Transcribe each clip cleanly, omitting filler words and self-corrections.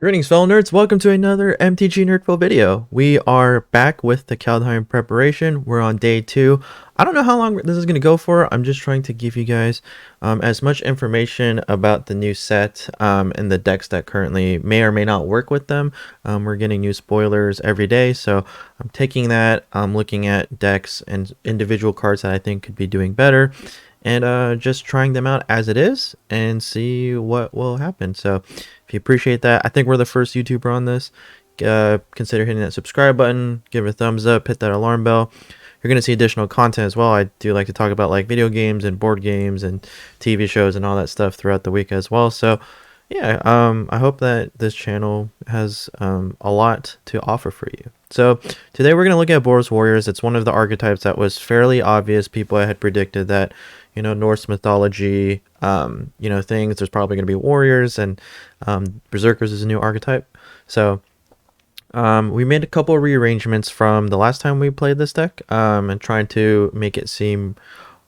Greetings, fellow nerds. Welcome to another MTG NerdPhil video. We are back with the Kaldheim preparation. We're on day 2. I don't know how long this is going to go for. I'm just trying to give you guys as much information about the new set and the decks that currently may or may not work with them. We're getting new spoilers every day, so I'm taking that. I'm looking at decks and individual cards that I think could be doing better, and just trying them out as it is and see what will happen. So if you appreciate that, I think we're the first YouTuber on this. Consider hitting that subscribe button, give it a thumbs up, hit that alarm bell. You're going to see additional content as well. I do like to talk about like video games and board games and TV shows and all that stuff throughout the week as well. So yeah, I hope that this channel has a lot to offer for you. So today we're going to look at Boros Warriors. It's one of the archetypes that was fairly obvious. People had predicted that, you know, Norse mythology, things, there's probably going to be warriors, and Berserkers is a new archetype. So we made a couple of rearrangements from the last time we played this deck, and trying to make it seem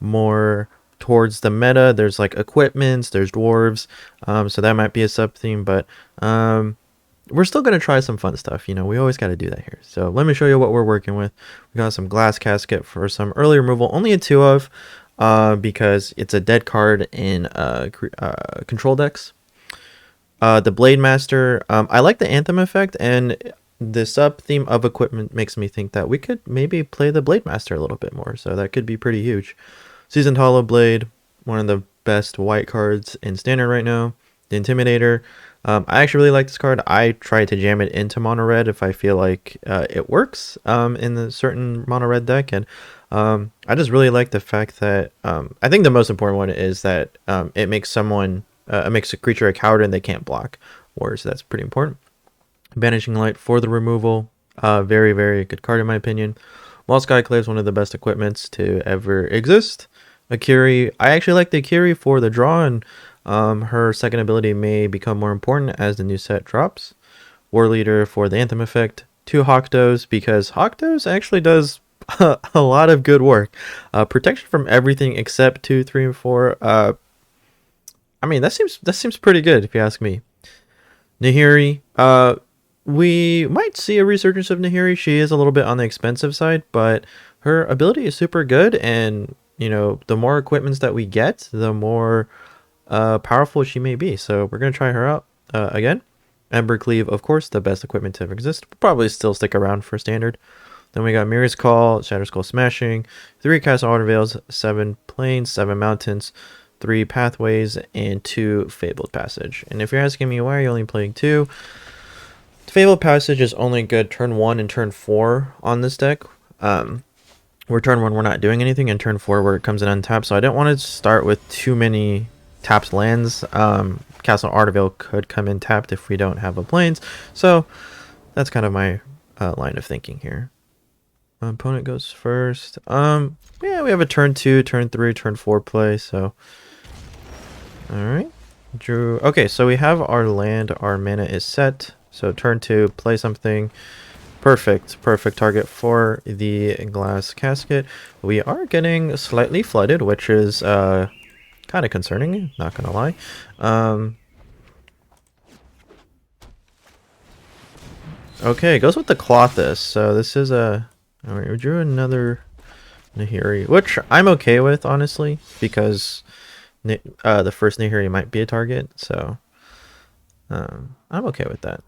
more towards the meta. There's like equipments, there's dwarves, so that might be a sub theme, but we're still going to try some fun stuff. You know, we always got to do that here. So let me show you what we're working with. We got some Glass Casket for some early removal, only a 2 of, because it's a dead card in control decks. The Blade Master, I like the Anthem effect, and the sub theme of equipment makes me think that we could maybe play the Blade Master a little bit more, so that could be pretty huge. Seasoned Hollow Blade, one of the best white cards in Standard right now. The Intimidator, I actually really like this card. I try to jam it into mono red if I feel like it works in the certain mono red deck, and I just really like the fact that I think the most important one is that it makes someone makes a creature a coward and they can't block warriors, so that's pretty important. Banishing Light for the removal, very, very good card in my opinion. Wall Skyclave is one of the best equipments to ever exist. Akiri, I actually like the Akiri for the draw, and her second ability may become more important as the new set drops. War Leader for the Anthem effect. 2 Hawkdos, because Hawkdos actually does a lot of good work. Protection from everything except 2, 3, and 4. I mean, that seems pretty good if you ask me. Nahiri, we might see a resurgence of Nahiri. She is a little bit on the expensive side, but her ability is super good, and you know, the more equipments that we get, the more powerful she may be. So we're gonna try her out again. Ember Cleave, of course, the best equipment to ever exist. Will probably still stick around for Standard. Then we got Mirror's Call, Shatterskull Smashing, 3 Cast Outer Veils, 7 Plains, 7 Mountains, 3 Pathways, and 2 Fabled Passage. And if you're asking me why are you only playing 2, Fabled Passage is only good turn 1 and turn 4 on this deck. Where turn 1 we're not doing anything, and turn 4 where it comes in untapped, so I didn't want to start with too many tapped lands. Castle Artervale could come in tapped if we don't have a Plains, so that's kind of my line of thinking here. Opponent goes first. Yeah, we have a turn 2, turn 3, turn 4 play, so alright. Drew. Okay, so we have our land, our mana is set. So turn 2, play something. Perfect target for the Glass Casket. We are getting slightly flooded, which is kind of concerning, not gonna lie. Okay, goes with the Clothis. So this is a... Alright, we drew another Nahiri, which I'm okay with, honestly, because the first Nahiri might be a target, so I'm okay with that.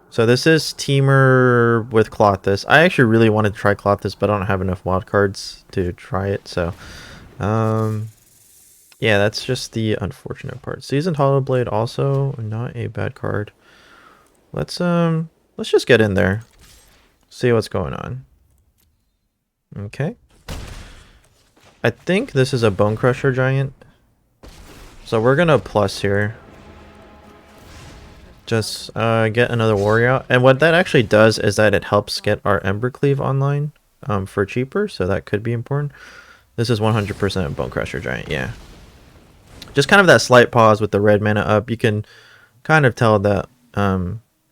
So this is Teamer with Clothis. I actually really wanted to try Clothis, but I don't have enough wild cards to try it, so yeah, that's just the unfortunate part. Seasoned Hollowblade, also not a bad card. Let's just get in there, see what's going on. Okay, I think this is a Bone Crusher Giant, so we're gonna plus here. Just get another warrior out, and what that actually does is that it helps get our Ember Cleave online for cheaper, so that could be important. This is 100% Bone Crusher Giant, yeah. Just kind of that slight pause with the red mana up. You can kind of tell that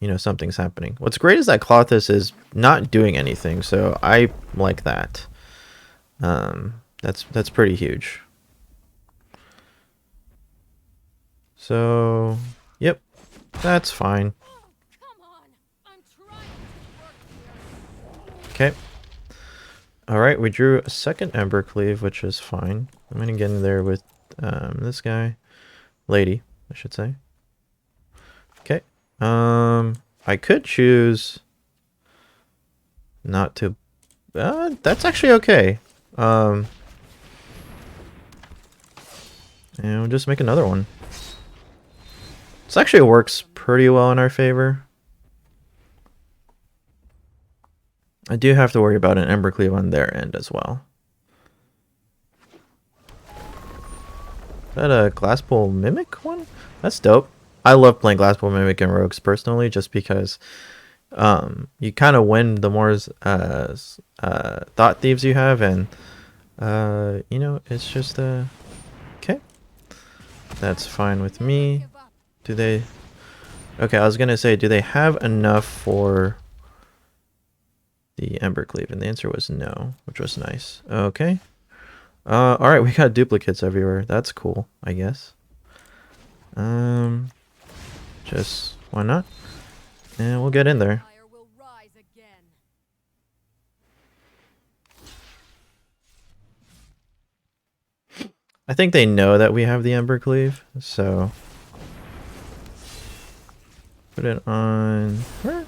you know, something's happening. What's great is that Clothis is not doing anything, so I like that. That's pretty huge. So, yep, that's fine. Okay. Alright, we drew a second Ember Cleave, which is fine. I'm going to get in there with this guy. Lady, I should say. Okay. I could choose not to... that's actually okay. And we'll just make another one. This actually works pretty well in our favor. I do have to worry about an Ember Cleave on their end as well. Is that a Glasspool Mimic one? That's dope. I love playing Glasspool Mimic and Rogues personally, just because you kind of win the more Thought Thieves you have, and you know, it's just okay. That's fine with me. Do they... Okay, I was gonna say, do they have enough for the Ember Cleave? And the answer was no, which was nice. Okay. Alright, we got duplicates everywhere. That's cool, I guess. Just, why not? And we'll get in there. I think they know that we have the Ember Cleave, so... Put it on her.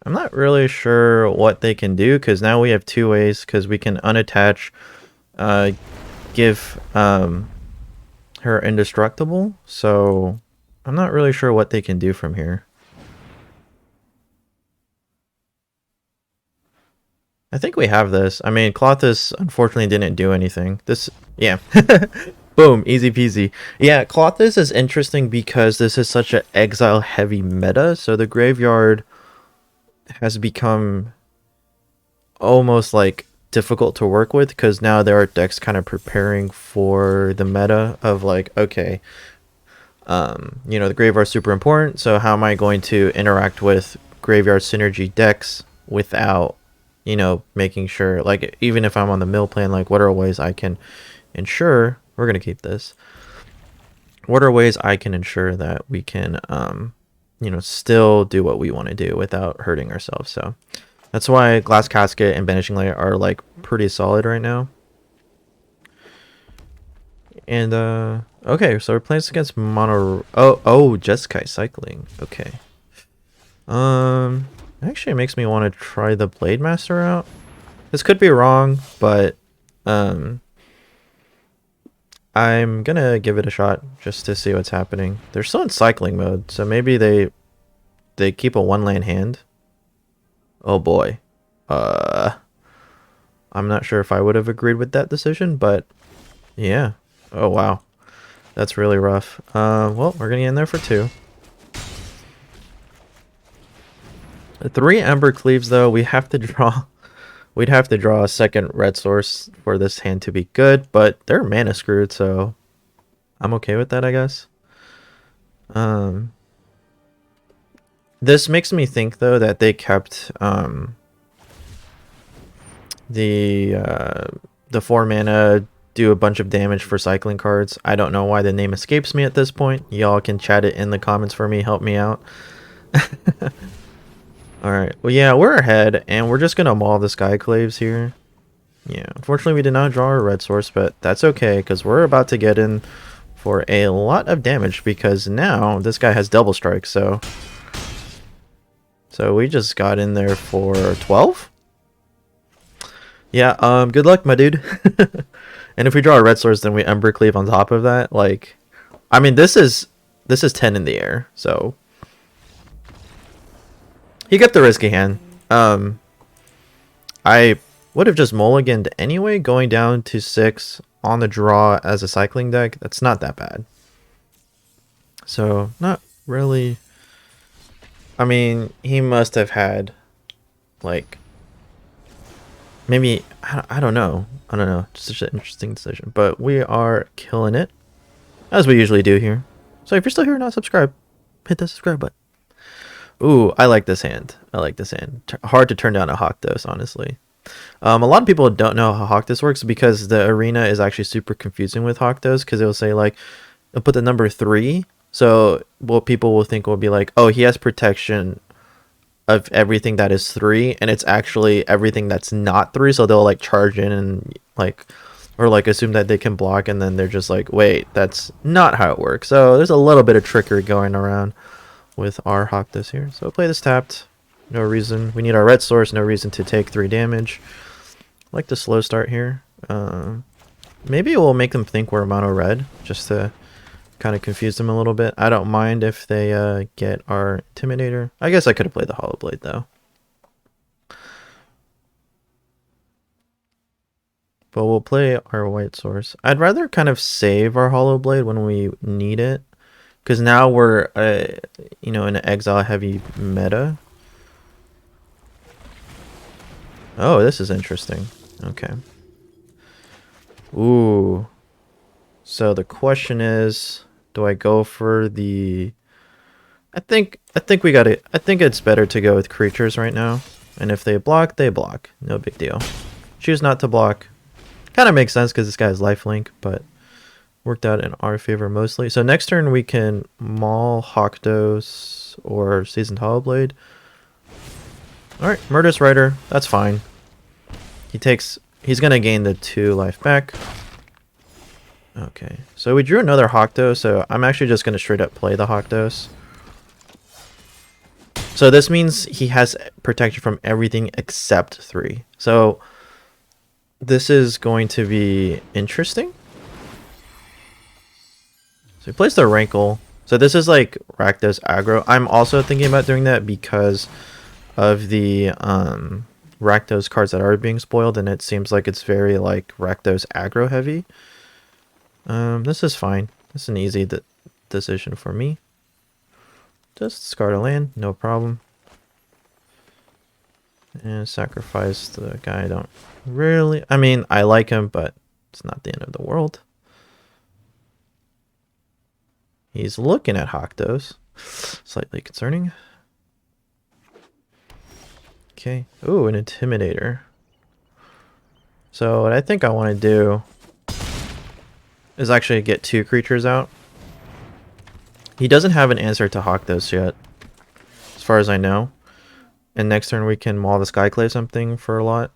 I'm not really sure what they can do, because now we have two ways, because we can unattach, give her indestructible, so I'm not really sure what they can do from here. I think we have this. I mean, Clothis unfortunately didn't do anything. This, yeah. Boom, easy peasy. Yeah, Clothis is interesting because this is such an exile heavy meta, so the graveyard has become almost like difficult to work with, because now there are decks kind of preparing for the meta of like, okay, you know, the graveyard is super important, so how am I going to interact with graveyard synergy decks without, you know, making sure, like, even if I'm on the mill plan, like, what are ways I can ensure, we're going to keep this, what are ways I can ensure that we can, you know, still do what we want to do without hurting ourselves. So that's why Glass Casket and Banishing Light are, like, pretty solid right now. And, okay, so we're playing against Mono... Oh, Jeskai Cycling. Okay. Actually, it makes me want to try the Blade Master out. This could be wrong, but I'm gonna give it a shot just to see what's happening. They're still in cycling mode, so maybe they keep a one-land hand. Oh boy. I'm not sure if I would have agreed with that decision, but yeah. Oh wow. That's really rough. Well, we're gonna get in there for 2. 3 Ember Cleaves, though, we have to draw. We'd have to draw a second red source for this hand to be good, but they're mana screwed, so I'm okay with that, I guess. This makes me think, though, that they kept the 4 mana, do a bunch of damage for cycling cards. I don't know why the name escapes me at this point. Y'all can chat it in the comments for me, help me out. Alright, well yeah, we're ahead, and we're just gonna maul the Skyclaves here. Yeah, unfortunately we did not draw a red source, but that's okay, because we're about to get in for a lot of damage, because now this guy has double strike, so we just got in there for 12? Yeah, good luck, my dude. And if we draw a red source, then we Ember Cleave on top of that, like, I mean, this is 10 in the air, so he got the risky hand. I would have just mulliganed anyway, going down to 6 on the draw as a cycling deck. That's not that bad. So, not really. I mean, he must have had, like, maybe, I don't know. I don't know. Just such an interesting decision. But we are killing it, as we usually do here. So if you're still here and not subscribed, hit that subscribe button. Ooh, I like this hand. I like this hand. Hard to turn down a Hawkdos, honestly. A lot of people don't know how Hawkdos works, because the arena is actually super confusing with Hawkdos, because it'll say, like, it'll put the number 3 So what people will think will be like, oh, he has protection of everything that is 3, and it's actually everything that's not 3. So they'll like charge in and like, or like assume that they can block, and then they're just like, wait, that's not how it works. So there's a little bit of trickery going around with our Hawkdas here. So play this tapped. No reason. We need our red source. No reason to take 3 damage. I like the slow start here. Maybe it will make them think we're mono red, just to kind of confuse them a little bit. I don't mind if they get our Intimidator. I guess I could have played the Hollow Blade though. But we'll play our white source. I'd rather kind of save our Hollow Blade when we need it, because now we're you know, in an exile heavy meta. Oh, this is interesting. Okay. Ooh. So the question is, do I go for the... I think we got it. I think it's better to go with creatures right now. And if they block, they block. No big deal. Choose not to block. Kind of makes sense because this guy has lifelink, but worked out in our favor mostly. So next turn we can maul Hawkdos or Seasoned Hollowblade. Alright, Murderous Rider. That's fine. He's going to gain the 2 life back. Okay, so we drew another Hawkdos, so I'm actually just going to straight up play the Hawkdos. So this means he has protection from everything except 3. So this is going to be interesting. So he plays the Rankle. So this is like Rakdos aggro. I'm also thinking about doing that because of the Rakdos cards that are being spoiled, and it seems like it's very like Rakdos aggro heavy. This is fine. This is an easy decision for me. Just discard a land, no problem. And sacrifice the guy I don't really... I mean, I like him, but it's not the end of the world. He's looking at Hawkdos. Slightly concerning. Okay. Ooh, an Intimidator. So what I think I want to do is actually get 2 creatures out. He doesn't have an answer to Hawkdos yet, as far as I know. And next turn we can maul the Skyclave something for a lot.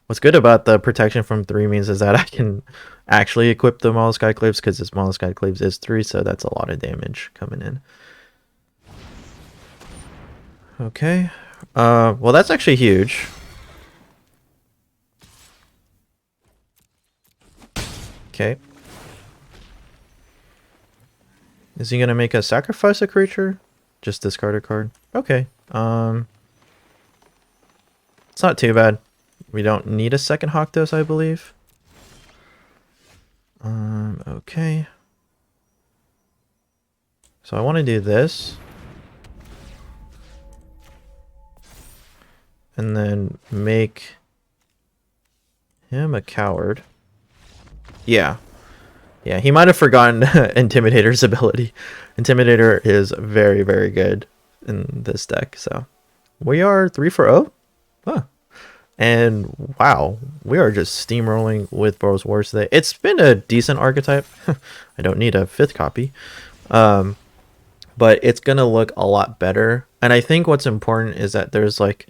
What's good about the protection from 3 means is that I can actually equip the Maul Skyclaves, because this Maul Skyclaves is 3, so that's a lot of damage coming in. Okay. Well, that's actually huge. Okay. Is he gonna make us sacrifice a creature? Just discard a card. Okay. It's not too bad. We don't need a second Hawkdos, I believe. Okay. So I want to do this. And then make him a coward. Yeah. Yeah, he might have forgotten Intimidator's ability. Intimidator is very, very good in this deck. So we are 3 for 0. Huh. And wow, we are just steamrolling with Boros Wars today. It's been a decent archetype. I don't need a 5th copy. But it's going to look a lot better. And I think what's important is that there's like,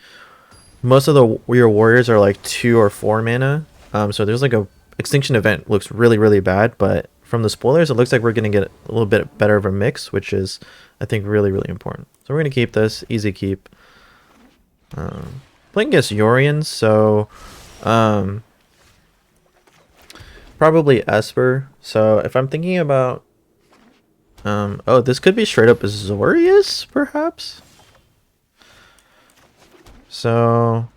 most of your warriors are like 2 or 4 mana. So there's like a Extinction Event looks really, really bad. But from the spoilers, it looks like we're going to get a little bit better of a mix, which is, I think, really, really important. So we're going to keep this. Easy keep. Playing against Yorians, so probably Esper. So if I'm thinking about oh, this could be straight up Azorius, perhaps. So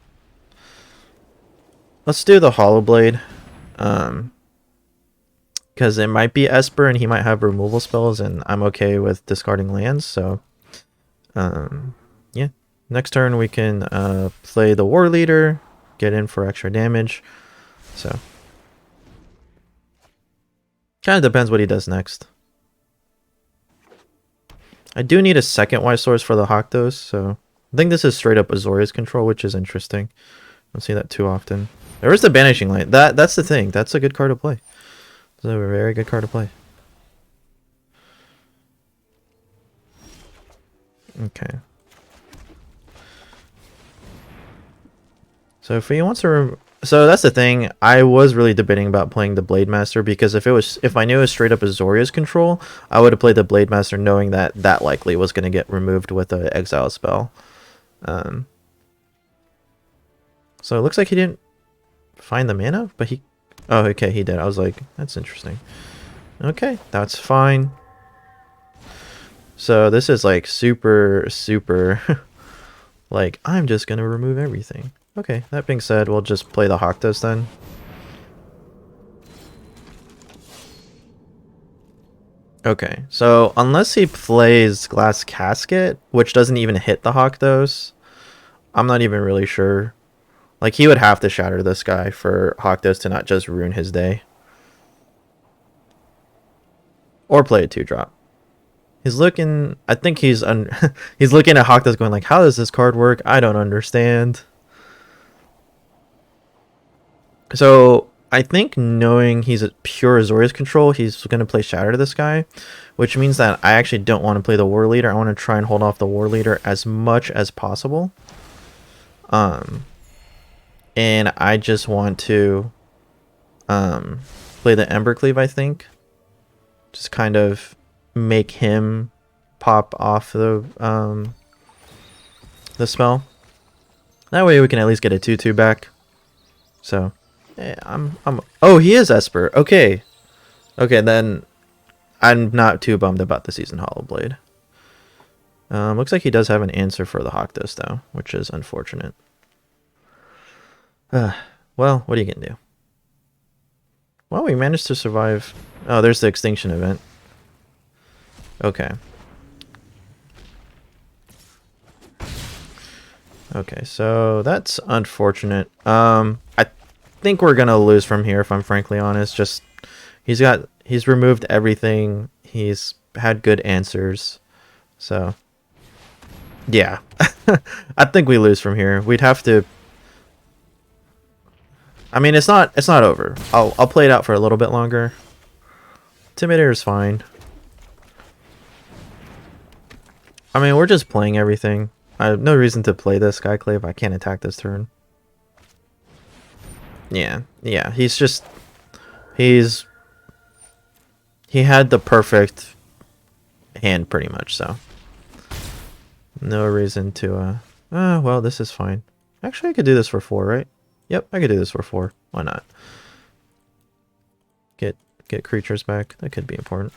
let's do the Hollow Blade, because it might be Esper and he might have removal spells, and I'm okay with discarding lands. So yeah. Next turn we can play the War Leader, get in for extra damage. So kind of depends what he does next. I do need a second white source for the Hawkdos, so I think this is straight up Azorius control, which is interesting. Don't see that too often. There was the Banishing Light. That's the thing. That's a good card to play. It's a very good card to play. Okay. So if he wants to, so that's the thing. I was really debating about playing the Blade Master because if I knew it was straight up Azoria's control, I would have played the Blade Master knowing that that likely was going to get removed with an exile spell. So it looks like he didn't find the mana, but he, oh okay, he did. I was like, that's interesting. Okay, that's fine. So this is like super like I'm just gonna remove everything. Okay, that being said, we'll just play the Haktos then. Okay, so unless he plays Glass Casket, which doesn't even hit the Haktos, I'm not even really sure. Like, he would have to shatter this guy for Haktos to not just ruin his day. Or play a 2-drop. He's looking, I think he's he's looking at Haktos going like, how does this card work? I don't understand. So I think knowing he's a pure Azorius control, he's going to play Shatter to this guy, which means that I actually don't want to play the War Leader. I want to try and hold off the War Leader as much as possible. And I just want to play the Embercleave, I think. Just kind of make him pop off the spell. That way we can at least get a 2/2 back. So oh, he is Esper. Okay. Okay, then I'm not too bummed about the Seasoned Hollowblade. Looks like he does have an answer for the Haktos though, which is unfortunate. Well, what are you gonna do? Well, we managed to survive. Oh, there's the extinction event. Okay. Okay, so that's unfortunate. I think we're gonna lose from here if I'm frankly honest. Just he's removed everything. He's had good answers. So yeah. I think we lose from here. We'd have to, I mean, it's not over. I'll play it out for a little bit longer. Intimidator is fine. I mean, we're just playing everything. I have no reason to play this Skyclave. I can't attack this turn. Yeah, he had the perfect hand pretty much, so no reason to well, this is fine. Actually, I could do this for 4, right? Yep, I could do this for 4. Why not? Get creatures back. That could be important.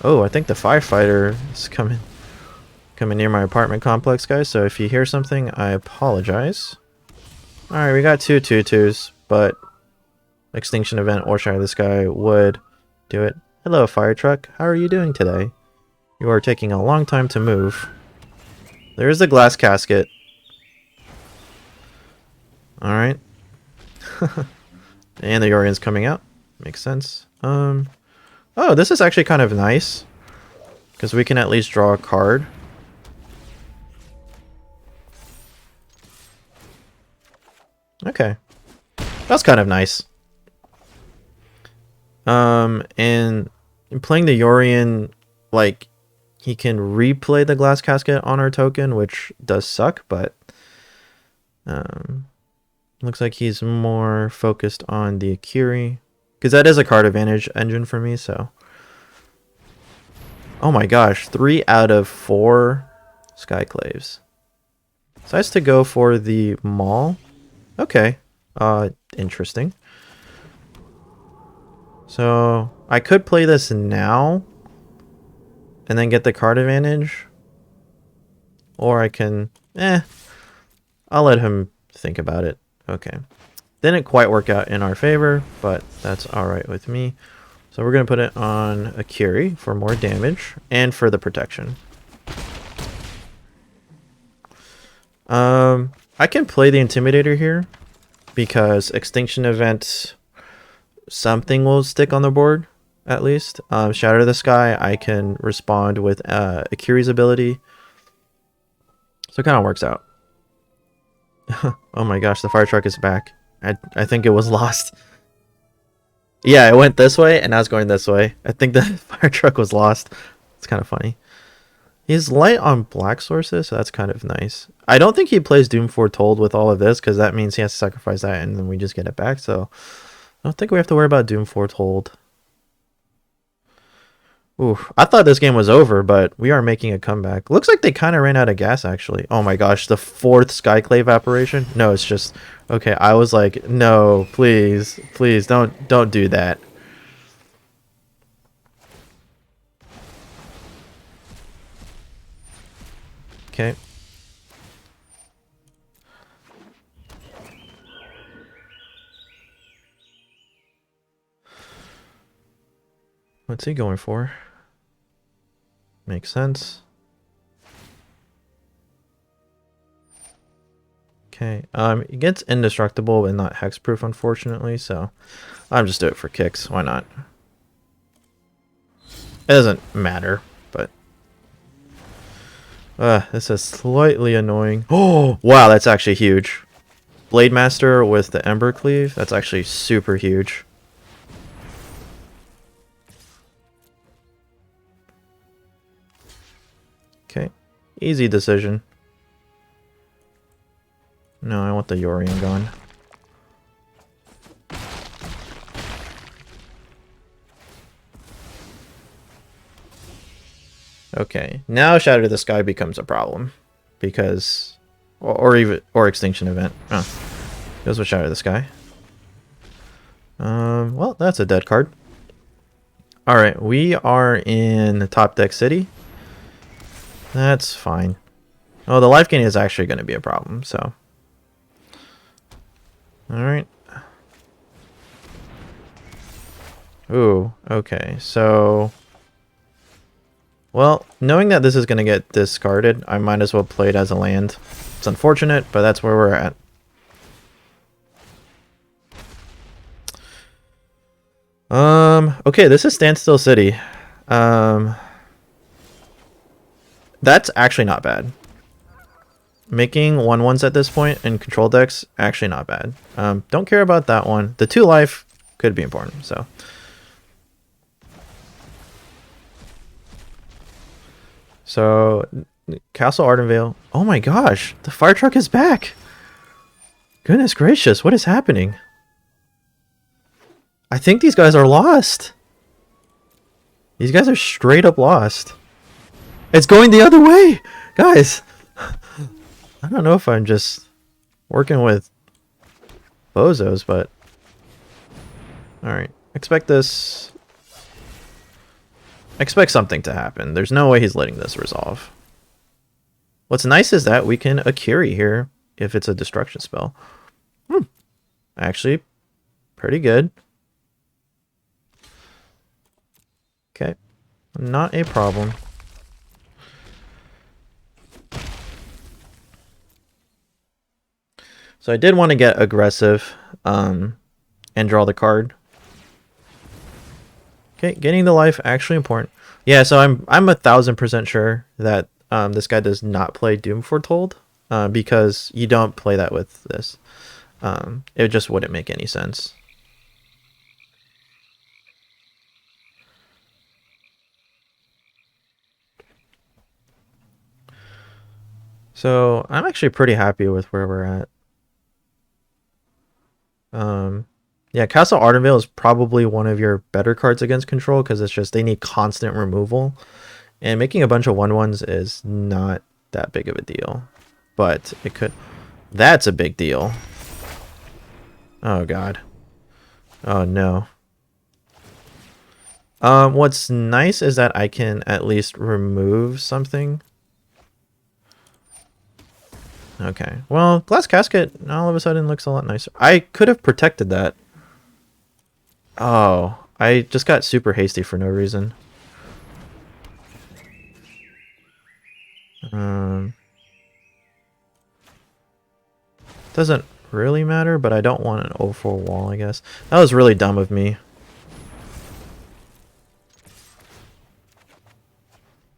Oh, I think the firefighter is coming near my apartment complex, guys. So if you hear something, I apologize. All right, we got 2 2/2s, but extinction event or shatter this guy would do it. Hello, fire truck. How are you doing today? You are taking a long time to move. There is the glass casket. All right. And the Yorian's coming out. Makes sense. Oh, this is actually kind of nice, because we can at least draw a card. Okay. That's kind of nice. And playing the Yorian, like, he can replay the glass casket on our token, which does suck, but looks like he's more focused on the Akiri, because that is a card advantage engine for me, so. Oh my gosh, 3 out of 4 Skyclaves. Decides to go for the Maul. Okay, interesting. So I could play this now and then get the card advantage, or I can, I'll let him think about it. Okay, didn't quite work out in our favor, but that's all right with me. So we're gonna put it on Akiri for more damage and for the protection. I can play the Intimidator here because Extinction Event, something will stick on the board at least. Shatter the Sky, I can respond with Akiri's ability, so it kind of works out. Oh my gosh, the fire truck is back. I think it was lost. Yeah, it went this way and now it's going this way. I think the fire truck was lost. It's kind of funny. He's light on black sources, so that's kind of nice. I don't think he plays Doom Foretold with all of this, because that means he has to sacrifice that and then we just get it back, so I don't think we have to worry about Doom Foretold. Ooh, I thought this game was over, but we are making a comeback. Looks like they kind of ran out of gas, actually. Oh my gosh, the 4th Skyclave apparition? No, it's just... Okay, I was like, no, please, please, don't do that. Okay. What's he going for? Makes sense. Okay, it gets indestructible but not hexproof, unfortunately, so I'm just do it for kicks. Why not? It doesn't matter, but this is slightly annoying. Oh, wow, that's actually huge. Blade Master with the Ember Cleave, that's actually super huge. Okay, easy decision. No, I want the Yorian gone. Okay, now Shatter to the Sky becomes a problem, because, or Extinction Event. Oh, goes with Shatter to the Sky. Well, that's a dead card. All right, we are in Top Deck City. That's fine. Oh, the life gain is actually going to be a problem, so. Alright. Ooh, okay, so... Well, knowing that this is going to get discarded, I might as well play it as a land. It's unfortunate, but that's where we're at. Okay, this is Standstill City. That's actually not bad. Making 1/1s at this point in control decks, actually not bad. Don't care about that one. The 2 life could be important, so. So, Castle Ardenvale. Oh my gosh, the fire truck is back! Goodness gracious, what is happening? I think these guys are lost. These guys are straight up lost. It's going the other way! Guys! I don't know if I'm just working with bozos, but... Alright, expect this... Expect something to happen. There's no way he's letting this resolve. What's nice is that we can Akiri here if it's a destruction spell. Actually, pretty good. Okay, not a problem. So I did want to get aggressive and draw the card. Okay, getting the life actually important. Yeah, so I'm 1000% sure that this guy does not play Doom Foretold because you don't play that with this. It just wouldn't make any sense. So I'm actually pretty happy with where we're at. Yeah, Castle Ardenvale is probably one of your better cards against control because it's just they need constant removal. And making a bunch of 1/1s is not that big of a deal. But it could... That's a big deal. Oh god. Oh no. What's nice is that I can at least remove something. Okay. Well, Glass Casket all of a sudden looks a lot nicer. I could have protected that. Oh, I just got super hasty for no reason. Doesn't really matter, but I don't want an 0-4 wall, I guess. That was really dumb of me.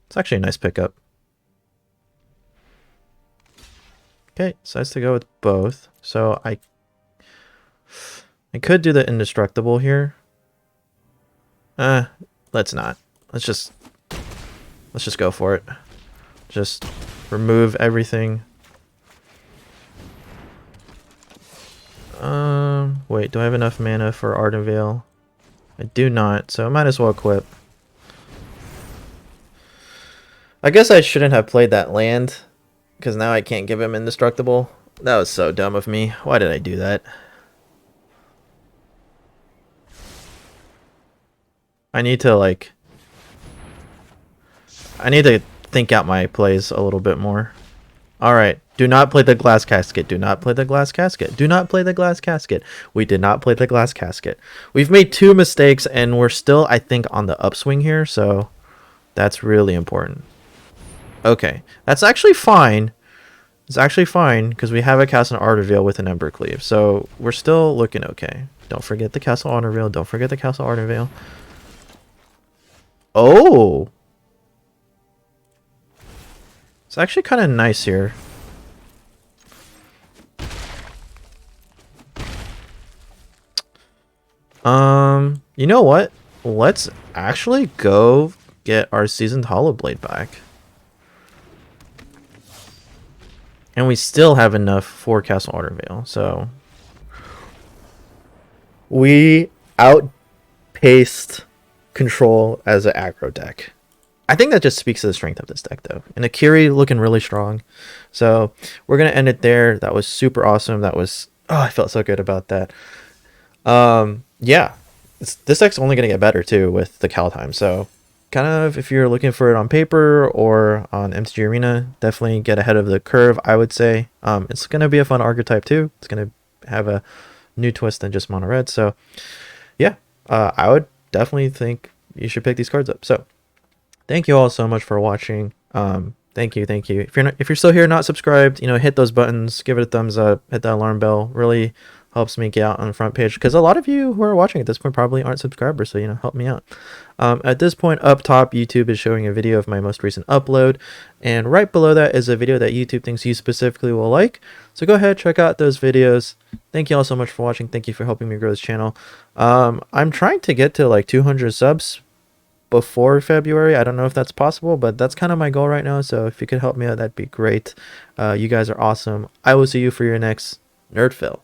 It's actually a nice pickup. Okay, so I has to go with both. So I could do the indestructible here. Let's not. Let's just go for it. Just remove everything. Wait, do I have enough mana for Ardent Veil? I do not, so I might as well equip. I guess I shouldn't have played that land, because now I can't give him indestructible. That was so dumb of me. Why did I do that? I need to, like... I need to think out my plays a little bit more. Alright, do not play the glass casket. Do not play the glass casket. Do not play the glass casket. We did not play the glass casket. We've made 2 mistakes, and we're still, I think, on the upswing here, so that's really important. Okay, that's actually fine. It's actually fine, because we have a Castle Artervale with an Embercleave, so we're still looking okay. Don't forget the Castle Artervale. Don't forget the Castle Artervale. Oh! It's actually kind of nice here. You know what? Let's actually go get our Seasoned Hollowblade back. And we still have enough for Castle Artervale, so... We outpaced Control as an aggro deck. I think that just speaks to the strength of this deck, though. And Akiri looking really strong. So we're going to end it there. That was super awesome. That was... Oh, I felt so good about that. Yeah. This deck's only going to get better, too, with the Kaldheim. So kind of, if you're looking for it on paper or on MTG Arena, definitely get ahead of the curve, I would say. It's going to be a fun archetype, too. It's going to have a new twist than just mono red. So, yeah. I would definitely think you should pick these cards up. So, thank you all so much for watching. Thank you. If you're still here, not subscribed, hit those buttons, give it a thumbs up, hit that alarm bell. Really helps me get out on the front page, because a lot of you who are watching at this point probably aren't subscribers, so help me out. At this point, up top, YouTube is showing a video of my most recent upload, and right below that is a video that YouTube thinks you specifically will like. So go ahead, check out those videos. Thank you all so much for watching. Thank you for helping me grow this channel. I'm trying to get to like 200 subs before February. I don't know if that's possible, but that's kind of my goal right now. So if you could help me out, that'd be great. You guys are awesome. I will see you for your next NerdPhil.